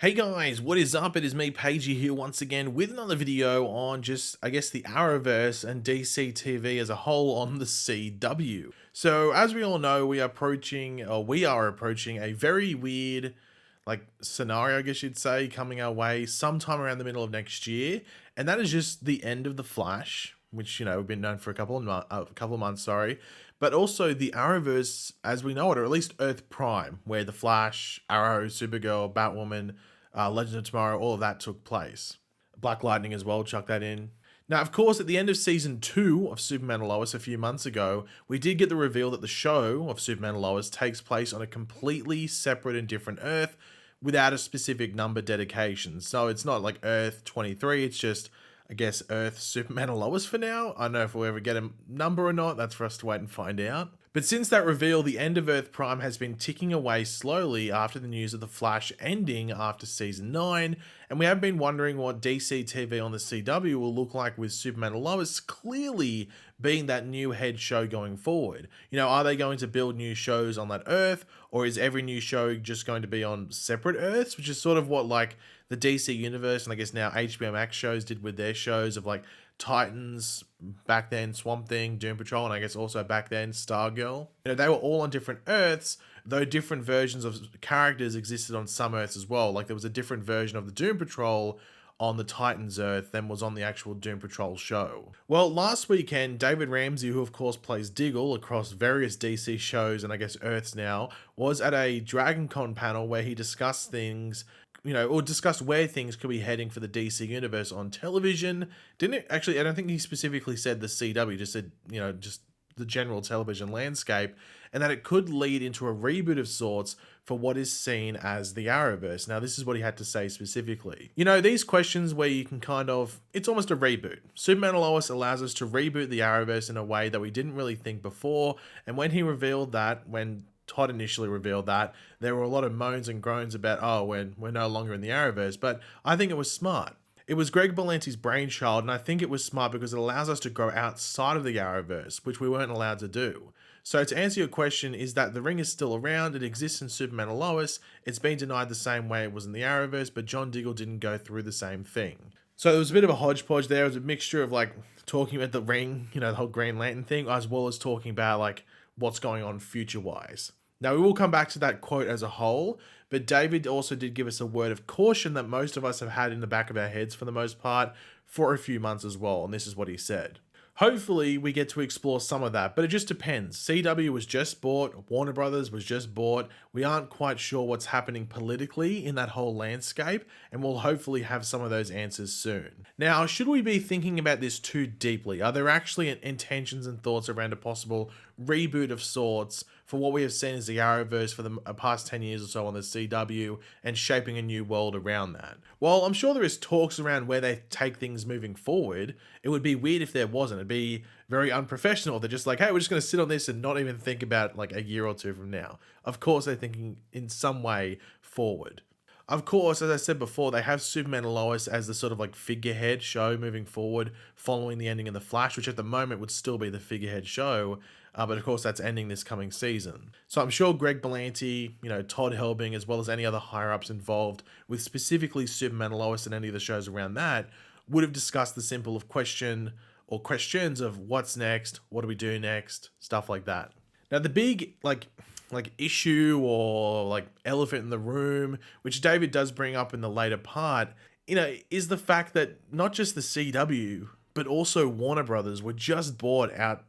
Hey guys, what is up? It is me, Pagey, here once again with another video on just, I guess, the Arrowverse and DCTV as a whole on the CW. So, as we all know, we are approaching a very weird, scenario, I guess you'd say, coming our way sometime around the middle of next year, and that is just the end of the Flash, which we've been known for a couple of months, sorry, but also the Arrowverse as we know it, or at least Earth Prime, where the Flash, Arrow, Supergirl, Batwoman, Legend of Tomorrow, all of that took place. Black Lightning as well, chuck that in. Now, of course, at the end of season 2 of Superman and Lois a few months ago, we did get the reveal that the show of Superman and Lois takes place on a completely separate and different Earth without a specific number dedication. So it's not like Earth 23, it's just, I guess, Earth, Superman and Lois for now. I don't know if we'll ever get a number or not, that's for us to wait and find out. But since that reveal, the end of Earth Prime has been ticking away slowly after the news of The Flash ending after Season 9, and we have been wondering what DCTV on the CW will look like with Superman and Lois clearly being that new head show going forward. Are they going to build new shows on that Earth, or is every new show just going to be on separate Earths, which is sort of what the DC Universe and I guess now HBO Max shows did with their shows of Titans, back then Swamp Thing, Doom Patrol, and I guess also back then Stargirl. They were all on different Earths, though different versions of characters existed on some Earths as well. There was a different version of the Doom Patrol on the Titans Earth than was on the actual Doom Patrol show. Well, last weekend, David Ramsey, who of course plays Diggle across various DC shows and I guess Earths now, was at a DragonCon panel where he discussed things or discussed where things could be heading for the DC universe on television. Didn't it actually? I don't think he specifically said the CW, just said, just the general television landscape, and that it could lead into a reboot of sorts for what is seen as the Arrowverse. Now, this is what he had to say specifically. These questions where you can it's almost a reboot. Superman and Lois allows us to reboot the Arrowverse in a way that we didn't really think before, and when Todd initially revealed that, there were a lot of moans and groans about, oh, we're no longer in the Arrowverse, but I think it was smart. It was Greg Berlanti's brainchild, and I think it was smart because it allows us to grow outside of the Arrowverse, which we weren't allowed to do. So to answer your question, is that the ring is still around, it exists in Superman and Lois, it's been denied the same way it was in the Arrowverse, but John Diggle didn't go through the same thing. So there was a bit of a hodgepodge there. It was a mixture of talking about the ring, the whole Green Lantern thing, as well as talking about what's going on future-wise. Now, we will come back to that quote as a whole, but David also did give us a word of caution that most of us have had in the back of our heads for the most part for a few months as well, and this is what he said. Hopefully, we get to explore some of that, but it just depends. CW was just bought, Warner Brothers was just bought. We aren't quite sure what's happening politically in that whole landscape, and we'll hopefully have some of those answers soon. Now, should we be thinking about this too deeply? Are there actually intentions and thoughts around a possible reboot of sorts for what we have seen as the Arrowverse for the past 10 years or so on the CW and shaping a new world around that? Well, I'm sure there is talks around where they take things moving forward. It would be weird if there wasn't. It'd be very unprofessional. They're just hey, we're just going to sit on this and not even think about a year or two from now. Of course, they're thinking in some way forward. Of course, as I said before, they have Superman and Lois as the sort of figurehead show moving forward following the ending of The Flash, which at the moment would still be the figurehead show. But of course, that's ending this coming season. So I'm sure Greg Berlanti, Todd Helbing, as well as any other higher-ups involved with specifically Superman and Lois and any of the shows around that, would have discussed the simple of question or questions of what's next, what do we do next, stuff like that. Now, the big, issue or elephant in the room, which David does bring up in the later part, is the fact that not just the CW, but also Warner Brothers were just bought out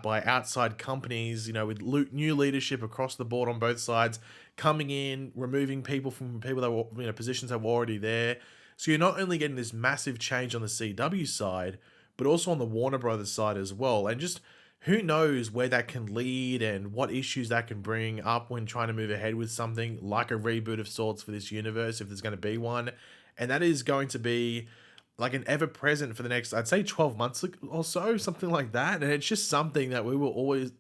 by outside companies, with new leadership across the board on both sides, coming in, removing people from people that were, positions that were already there. So you're not only getting this massive change on the CW side, but also on the Warner Brothers side as well. And just who knows where that can lead and what issues that can bring up when trying to move ahead with something like a reboot of sorts for this universe, if there's going to be one. And that is going to be an ever-present for the next, I'd say 12 months or so, something like that. And it's just something that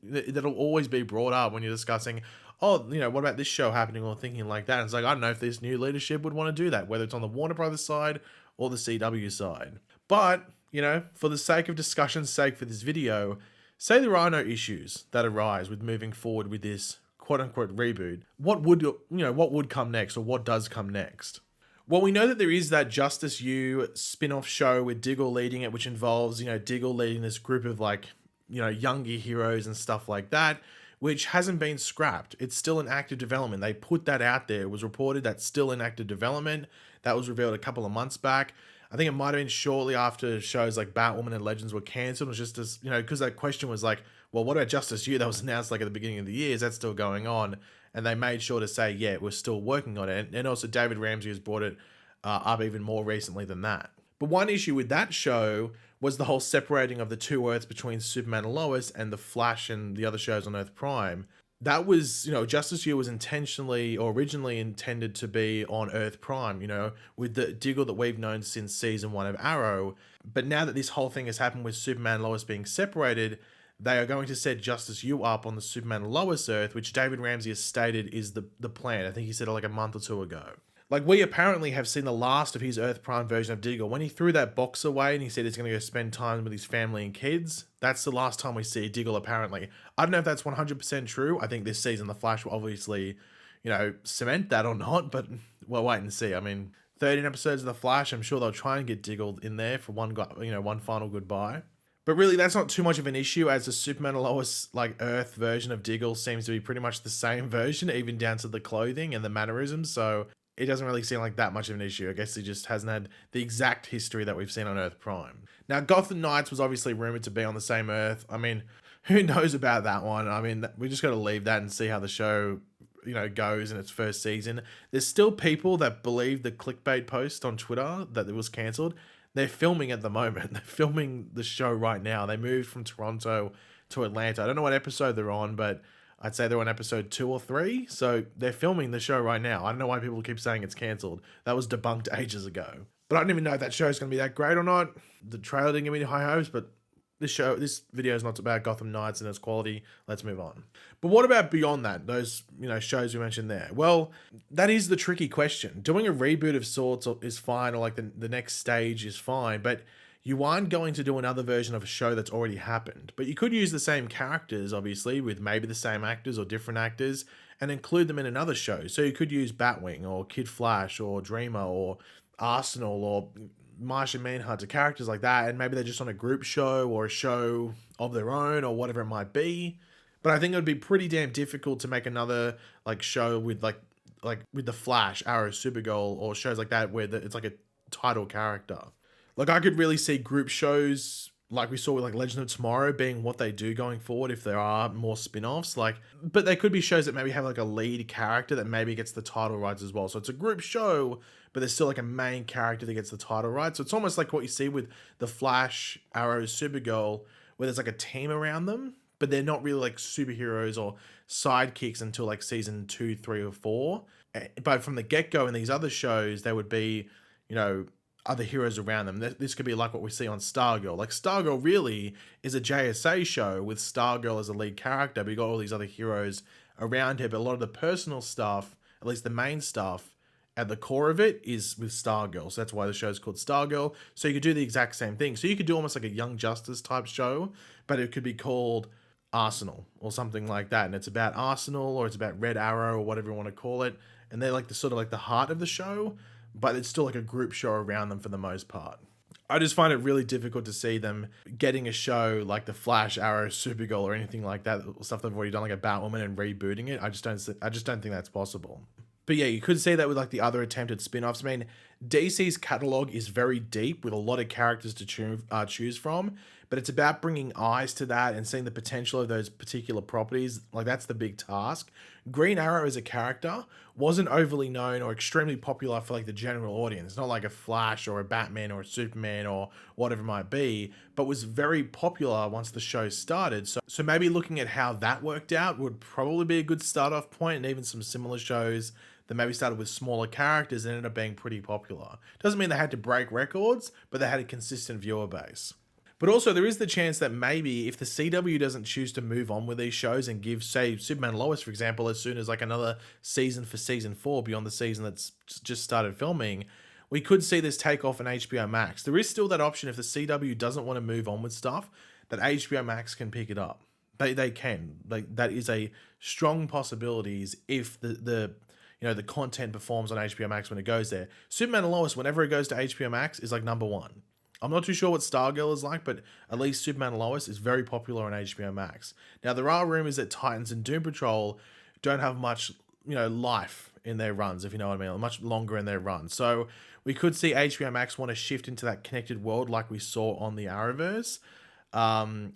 that'll always be brought up when you're discussing, what about this show happening or thinking like that. And it's I don't know if this new leadership would want to do that, whether it's on the Warner Brothers side or the CW side. But, for the sake of discussion's sake for this video, say there are no issues that arise with moving forward with this quote unquote reboot, what would come next, or what does come next? Well, we know that there is that Justice U spin-off show with Diggle leading it, which involves, Diggle leading this group of younger heroes and stuff like that, which hasn't been scrapped. It's still in active development. They put that out there. It was reported that's still in active development. That was revealed a couple of months back. I think it might have been shortly after shows like Batwoman and Legends were cancelled. It was just as, because that question was like, well, what about Justice U? That was announced at the beginning of the year. Is that still going on? And they made sure to say, yeah, we're still working on it. And also David Ramsey has brought it up even more recently than that. But one issue with that show was the whole separating of the two Earths between Superman and Lois and the Flash and the other shows on Earth Prime. That was, Justice U was intentionally or originally intended to be on Earth Prime, with the Diggle that we've known since season 1 of Arrow. But now that this whole thing has happened with Superman and Lois being separated, they are going to set Justice U up on the Superman and Lois Earth, which David Ramsey has stated is the plan. I think he said it a month or two ago. We apparently have seen the last of his Earth Prime version of Diggle. When he threw that box away and he said he's going to go spend time with his family and kids, that's the last time we see Diggle, apparently. I don't know if that's 100% true. I think this season The Flash will obviously, cement that or not, but we'll wait and see. 13 episodes of The Flash, I'm sure they'll try and get Diggle in there for one final goodbye. But really, that's not too much of an issue, as the Superman and Lois Earth version of Diggle seems to be pretty much the same version, even down to the clothing and the mannerisms. So it doesn't really seem like that much of an issue. I guess he just hasn't had the exact history that we've seen on Earth Prime. Now, Gotham Knights was obviously rumored to be on the same Earth. Who knows about that one? We just got to leave that and see how the show goes in its first season. There's still people that believe the clickbait post on Twitter that it was cancelled. They're filming at the moment. They're filming the show right now. They moved from Toronto to Atlanta. I don't know what episode they're on, but I'd say they're on episode 2 or 3. So they're filming the show right now. I don't know why people keep saying it's cancelled. That was debunked ages ago. But I don't even know if that show's going to be that great or not. The trailer didn't give me any high hopes, but this video is not about Gotham Knights and its quality. Let's move on. But what about beyond that? Those, shows we mentioned there. Well, that is the tricky question. Doing a reboot of sorts is fine, or the next stage is fine, but you aren't going to do another version of a show that's already happened. But you could use the same characters, obviously, with maybe the same actors or different actors, and include them in another show. So you could use Batwing or Kid Flash or Dreamer or Arsenal or Martian Manhunter, characters like that, and maybe they're just on a group show or a show of their own or whatever it might be. But I think it would be pretty damn difficult to make another show with with the Flash, Arrow, Supergirl, or shows like that where it's a title character. I could really see group shows like we saw with Legend of Tomorrow being what they do going forward if there are more spin-offs. But they could be shows that maybe have a lead character that maybe gets the title rights as well. So it's a group show, but there's still a main character that gets the title rights. So it's almost like what you see with the Flash, Arrow, Supergirl, where there's a team around them, but they're not really superheroes or sidekicks until season 2, 3, or 4. But from the get-go in these other shows, there would be, other heroes around them. This could be like what we see on Stargirl. Stargirl really is a JSA show with Stargirl as a lead character, but you got all these other heroes around her. But a lot of the personal stuff, at least the main stuff, at the core of it is with Stargirl. So that's why the show is called Stargirl. So you could do the exact same thing. So you could do almost a Young Justice type show, but it could be called Arsenal or something like that. And it's about Arsenal, or it's about Red Arrow, or whatever you want to call it. And they're the heart of the show, but it's still a group show around them for the most part. I just find it really difficult to see them getting a show like the Flash, Arrow, Supergirl, or anything like that, stuff they've already done, like a Batwoman, and rebooting it. I just don't think that's possible. But yeah, you could see that with the other attempted spin-offs. DC's catalog is very deep with a lot of characters to choose from, but it's about bringing eyes to that and seeing the potential of those particular properties. That's the big task. Green Arrow as a character wasn't overly known or extremely popular for the general audience. Not like a Flash or a Batman or a Superman or whatever it might be, but was very popular once the show started. So maybe looking at how that worked out would probably be a good start-off point, and even some similar shows that maybe started with smaller characters and ended up being pretty popular. Doesn't mean they had to break records, but they had a consistent viewer base. But also, there is the chance that maybe if the CW doesn't choose to move on with these shows and give, say, Superman and Lois, for example, as soon as another season for season 4 beyond the season that's just started filming, we could see this take off on HBO Max. There is still that option if the CW doesn't want to move on with stuff, that HBO Max can pick it up. They can. Like, that is a strong possibilities if the the content performs on HBO Max when it goes there. Superman and Lois, whenever it goes to HBO Max, is like number one. I'm not too sure what Stargirl is like, but at least Superman and Lois is very popular on HBO Max. Now, there are rumors that Titans and Doom Patrol don't have much, life in their runs, if you know what I mean, much longer in their run. So we could see HBO Max want to shift into that connected world like we saw on the Arrowverse,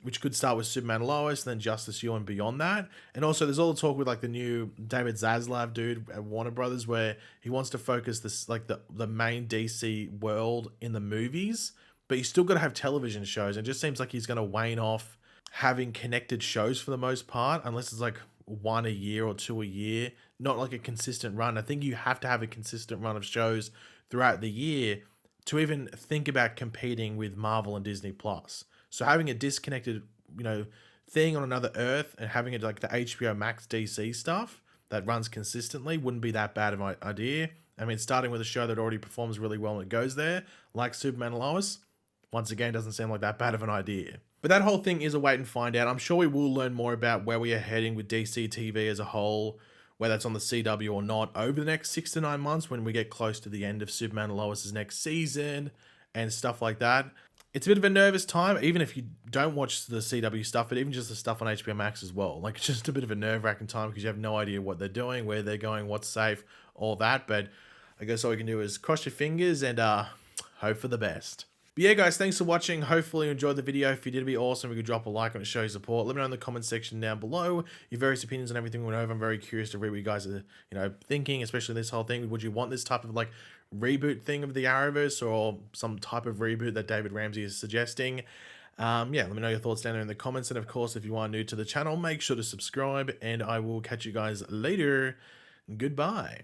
which could start with Superman and Lois, then Justice U and beyond that. And also, there's all the talk with like the new David Zaslav dude at Warner Brothers, where he wants to focus this like the main DC world in the movies, but you still got to have television shows. It just seems like he's going to wane off having connected shows for the most part, unless it's like one a year or two a year, not like a consistent run. I think you have to have a consistent run of shows throughout the year to even think about competing with Marvel and Disney Plus. So having a disconnected, thing on another Earth and having it like the HBO Max DC stuff that runs consistently wouldn't be that bad of an idea. I mean, starting with a show that already performs really well when it goes there, like Superman and Lois, once again, doesn't seem like that bad of an idea. But that whole thing is a wait and find out. I'm sure we will learn more about where we are heading with DCTV as a whole, whether it's on the CW or not, over the next 6 to 9 months when we get close to the end of Superman and Lois's next season and stuff like that. It's a bit of a nervous time, even if you don't watch the CW stuff, but even just the stuff on HBO Max as well. Like, it's just a bit of a nerve-wracking time because you have no idea what they're doing, where they're going, what's safe, all that. But I guess all you can do is cross your fingers and hope for the best. But yeah, guys, thanks for watching. Hopefully you enjoyed the video. If you did, it'd be awesome if you could drop a like on it, show your support. Let me know in the comment section down below your various opinions on everything we went over. I'm very curious to read what you guys are, thinking, especially this whole thing. Would you want this type of like reboot thing of the Arrowverse, or some type of reboot that David Ramsey is suggesting? Let me know your thoughts down there in the comments. And of course, if you are new to the channel, make sure to subscribe, and I will catch you guys later. Goodbye.